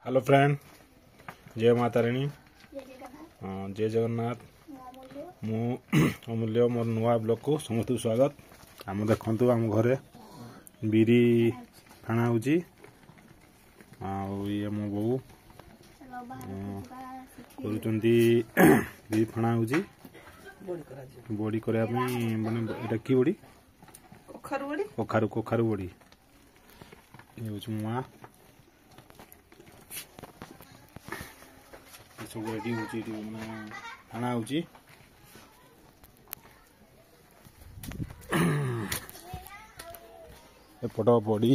Hello friend, जय माता रानी। जय जगन्नाथ। मु अमूल्य मोर नुआ ब्लॉग को समस्त स्वागत। आम देखु आम घरे बिरी फाणा हो मो बो बिरी फाणा हो बड़ी करने माने कि बड़ी कखारु कखारु बड़ी ये हूँ मुआ सब रेडी खाना हो एपट बड़ी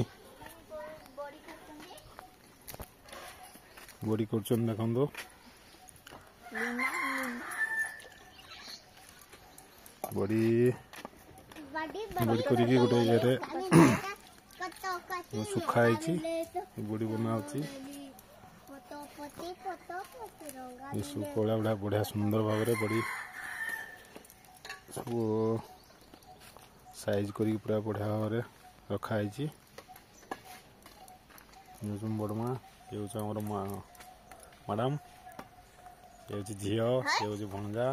बड़ी कर देखो बड़ी बड़ी कर गोटे ये सुखाई बड़ी बना सब कला बढ़िया बढ़िया सुंदर भाव बड़ी सब साइज करी पूरा बढ़िया भाव रखाई बड़मा ये हूँ मैडम ये हूँ झी ये हूँ भणजा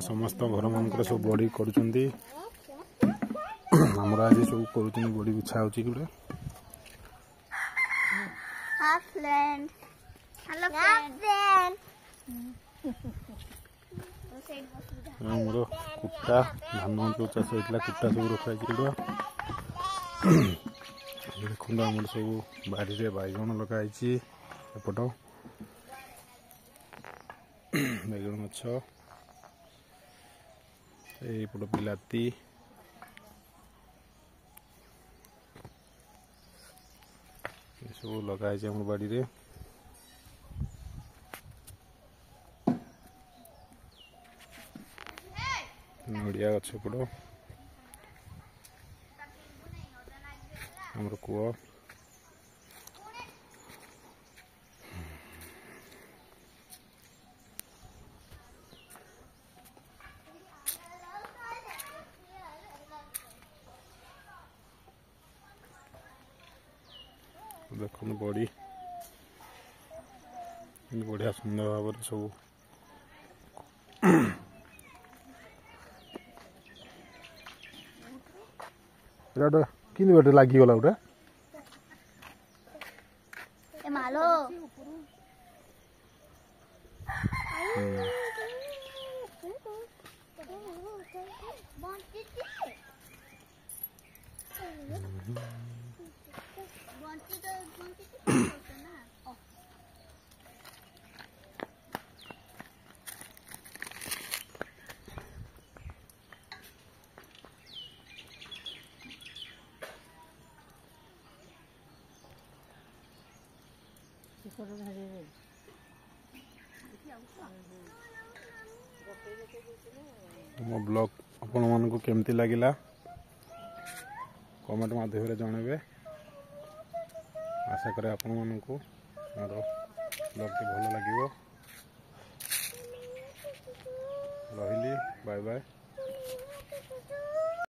समस्त घर मान सब बड़ी कर आज सब कर बड़ी बिछा हो मोर कुटा धान जो चाष होता कुटा सब रखाई देखो आम सब बाड़ी में बैगण लगाई एपट बैगण गछ एपट बिलाती सब लगाई आम बाड़ी में नड़िया गछ पड़ आमर कूआ देख बड़ी बढ़िया सुंदर भाव सब कि बाटे लगिगला गोटे मो ब्लॉग आपण मानक केमती लगिला कमेंट माध्यम जनइबे। आशा करे आपण मानक मोर ब्लॉग टी भल लगिवो। रहिली बाय बाय।